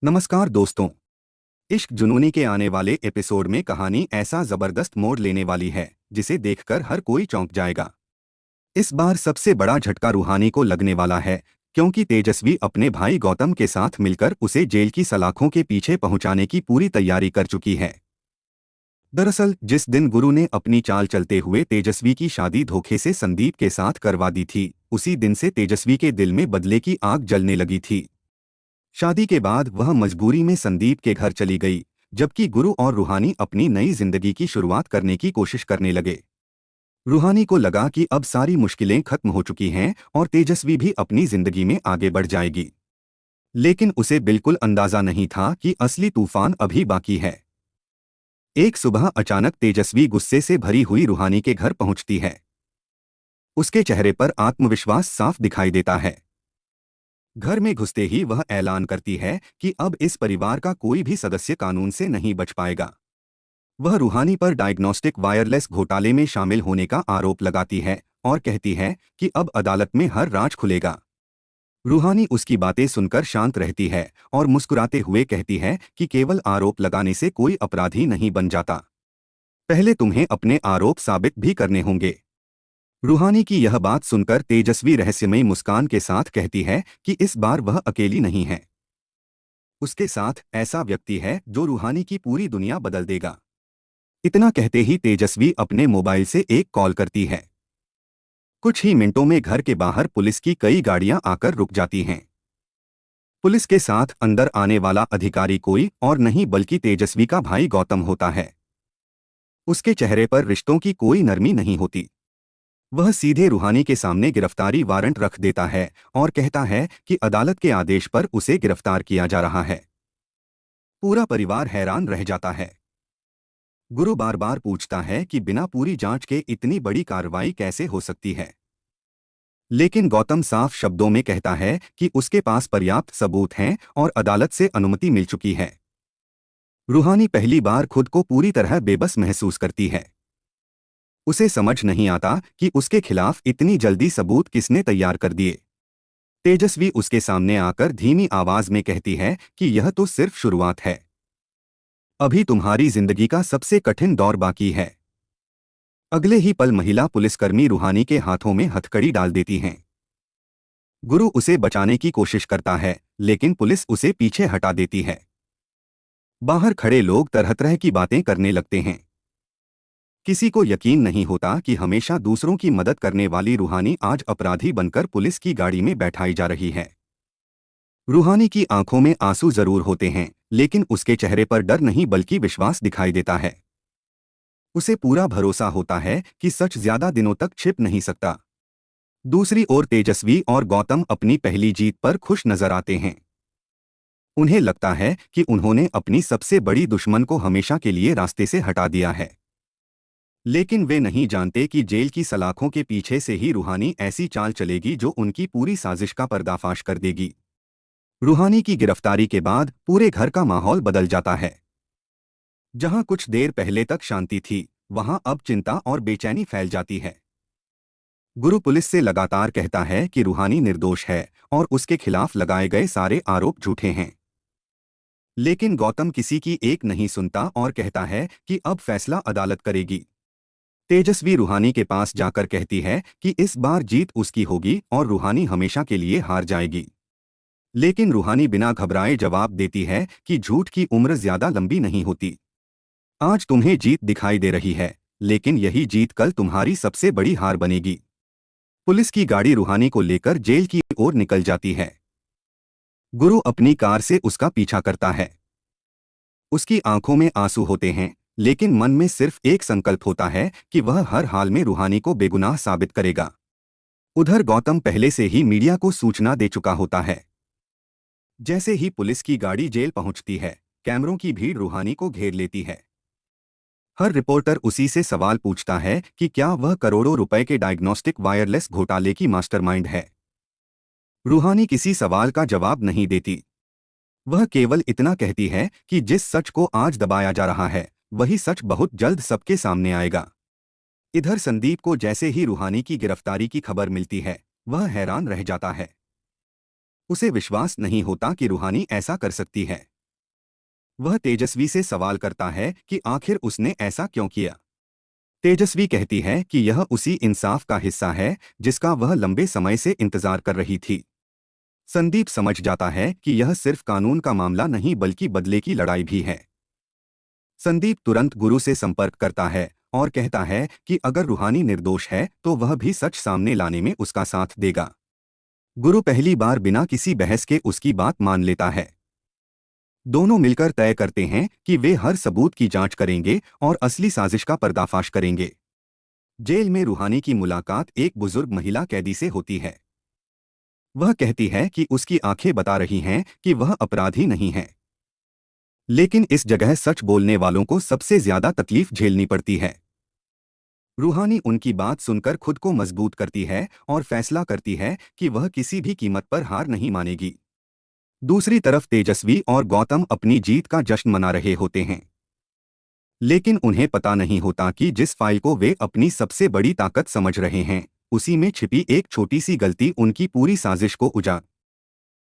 नमस्कार दोस्तों। इश्क जुनूनी के आने वाले एपिसोड में कहानी ऐसा जबरदस्त मोड़ लेने वाली है जिसे देखकर हर कोई चौंक जाएगा। इस बार सबसे बड़ा झटका रूहानी को लगने वाला है, क्योंकि तेजस्वी अपने भाई गौतम के साथ मिलकर उसे जेल की सलाखों के पीछे पहुंचाने की पूरी तैयारी कर चुकी है। दरअसल जिस दिन गुरु ने अपनी चाल चलते हुए तेजस्वी की शादी धोखे से संदीप के साथ करवा दी थी, उसी दिन से तेजस्वी के दिल में बदले की आग जलने लगी थी। शादी के बाद वह मजबूरी में संदीप के घर चली गई, जबकि गुरु और रूहानी अपनी नई जिंदगी की शुरुआत करने की कोशिश करने लगे। रूहानी को लगा कि अब सारी मुश्किलें खत्म हो चुकी हैं और तेजस्वी भी अपनी जिंदगी में आगे बढ़ जाएगी। लेकिन उसे बिल्कुल अंदाजा नहीं था कि असली तूफान अभी बाकी है। एक सुबह अचानक तेजस्वी गुस्से से भरी हुई रूहानी के घर पहुंचती है। उसके चेहरे पर आत्मविश्वास साफ दिखाई देता है। घर में घुसते ही वह ऐलान करती है कि अब इस परिवार का कोई भी सदस्य कानून से नहीं बच पाएगा। वह रूहानी पर डायग्नोस्टिक वायरलेस घोटाले में शामिल होने का आरोप लगाती है और कहती है कि अब अदालत में हर राज खुलेगा। रूहानी उसकी बातें सुनकर शांत रहती है और मुस्कुराते हुए कहती है कि केवल आरोप लगाने से कोई अपराधी नहीं बन जाता। पहले तुम्हें अपने आरोप साबित भी करने होंगे। रूहानी की यह बात सुनकर तेजस्वी रहस्यमयी मुस्कान के साथ कहती है कि इस बार वह अकेली नहीं है। उसके साथ ऐसा व्यक्ति है जो रूहानी की पूरी दुनिया बदल देगा। इतना कहते ही तेजस्वी अपने मोबाइल से एक कॉल करती है। कुछ ही मिनटों में घर के बाहर पुलिस की कई गाड़ियां आकर रुक जाती हैं। पुलिस के साथ अंदर आने वाला अधिकारी कोई और नहीं बल्कि तेजस्वी का भाई गौतम होता है। उसके चेहरे पर रिश्तों की कोई नरमी नहीं होती। वह सीधे रूहानी के सामने गिरफ्तारी वारंट रख देता है और कहता है कि अदालत के आदेश पर उसे गिरफ्तार किया जा रहा है। पूरा परिवार हैरान रह जाता है। गुरु बार बार पूछता है कि बिना पूरी जांच के इतनी बड़ी कार्रवाई कैसे हो सकती है, लेकिन गौतम साफ शब्दों में कहता है कि उसके पास पर्याप्त सबूत हैं और अदालत से अनुमति मिल चुकी है। रूहानी पहली बार खुद को पूरी तरह बेबस महसूस करती है। उसे समझ नहीं आता कि उसके खिलाफ इतनी जल्दी सबूत किसने तैयार कर दिए। तेजस्वी उसके सामने आकर धीमी आवाज में कहती है कि यह तो सिर्फ शुरुआत है। अभी तुम्हारी जिंदगी का सबसे कठिन दौर बाकी है। अगले ही पल महिला पुलिसकर्मी रूहानी के हाथों में हथकड़ी डाल देती हैं। गुरु उसे बचाने की कोशिश करता है, लेकिन पुलिस उसे पीछे हटा देती है। बाहर खड़े लोग तरह तरह की बातें करने लगते हैं। किसी को यकीन नहीं होता कि हमेशा दूसरों की मदद करने वाली रूहानी आज अपराधी बनकर पुलिस की गाड़ी में बैठाई जा रही है। रूहानी की आंखों में आंसू जरूर होते हैं, लेकिन उसके चेहरे पर डर नहीं बल्कि विश्वास दिखाई देता है। उसे पूरा भरोसा होता है कि सच ज्यादा दिनों तक छिप नहीं सकता। दूसरी ओर तेजस्वी और गौतम अपनी पहली जीत पर खुश नजर आते हैं। उन्हें लगता है कि उन्होंने अपनी सबसे बड़ी दुश्मन को हमेशा के लिए रास्ते से हटा दिया है। लेकिन वे नहीं जानते कि जेल की सलाखों के पीछे से ही रूहानी ऐसी चाल चलेगी जो उनकी पूरी साजिश का पर्दाफाश कर देगी। रूहानी की गिरफ्तारी के बाद पूरे घर का माहौल बदल जाता है। जहां कुछ देर पहले तक शांति थी, वहां अब चिंता और बेचैनी फैल जाती है। गुरु पुलिस से लगातार कहता है कि रूहानी निर्दोष है और उसके खिलाफ लगाए गए सारे आरोप झूठे हैं। लेकिन गौतम किसी की एक नहीं सुनता और कहता है कि अब फैसला अदालत करेगी। तेजस्वी रूहानी के पास जाकर कहती है कि इस बार जीत उसकी होगी और रूहानी हमेशा के लिए हार जाएगी। लेकिन रूहानी बिना घबराए जवाब देती है कि झूठ की उम्र ज्यादा लंबी नहीं होती। आज तुम्हें जीत दिखाई दे रही है, लेकिन यही जीत कल तुम्हारी सबसे बड़ी हार बनेगी। पुलिस की गाड़ी रूहानी को लेकर जेल की ओर निकल जाती है। गुरु अपनी कार से उसका पीछा करता है। उसकी आंखों में आंसू होते हैं, लेकिन मन में सिर्फ एक संकल्प होता है कि वह हर हाल में रूहानी को बेगुनाह साबित करेगा। उधर गौतम पहले से ही मीडिया को सूचना दे चुका होता है। जैसे ही पुलिस की गाड़ी जेल पहुंचती है, कैमरों की भीड़ रूहानी को घेर लेती है। हर रिपोर्टर उसी से सवाल पूछता है कि क्या वह करोड़ों रुपए के डायग्नोस्टिक वायरलेस घोटाले की मास्टरमाइंड है। रूहानी किसी सवाल का जवाब नहीं देती। वह केवल इतना कहती है कि जिस सच को आज दबाया जा रहा है, वही सच बहुत जल्द सबके सामने आएगा। इधर संदीप को जैसे ही रूहानी की गिरफ्तारी की खबर मिलती है, वह हैरान रह जाता है। उसे विश्वास नहीं होता कि रूहानी ऐसा कर सकती है। वह तेजस्वी से सवाल करता है कि आखिर उसने ऐसा क्यों किया। तेजस्वी कहती है कि यह उसी इंसाफ का हिस्सा है जिसका वह लंबे समय से इंतजार कर रही थी। संदीप समझ जाता है कि यह सिर्फ कानून का मामला नहीं बल्कि बदले की लड़ाई भी है। संदीप तुरंत गुरु से संपर्क करता है और कहता है कि अगर रूहानी निर्दोष है तो वह भी सच सामने लाने में उसका साथ देगा। गुरु पहली बार बिना किसी बहस के उसकी बात मान लेता है। दोनों मिलकर तय करते हैं कि वे हर सबूत की जांच करेंगे और असली साजिश का पर्दाफाश करेंगे। जेल में रूहानी की मुलाकात एक बुजुर्ग महिला कैदी से होती है। वह कहती है कि उसकी आंखें बता रही हैं कि वह अपराधी नहीं है। लेकिन इस जगह सच बोलने वालों को सबसे ज्यादा तकलीफ झेलनी पड़ती है। रूहानी उनकी बात सुनकर खुद को मजबूत करती है और फैसला करती है कि वह किसी भी कीमत पर हार नहीं मानेगी। दूसरी तरफ तेजस्वी और गौतम अपनी जीत का जश्न मना रहे होते हैं। लेकिन उन्हें पता नहीं होता कि जिस फाइल को वे अपनी सबसे बड़ी ताकत समझ रहे हैं, उसी में छिपी एक छोटी सी गलती उनकी पूरी साजिश को उजागर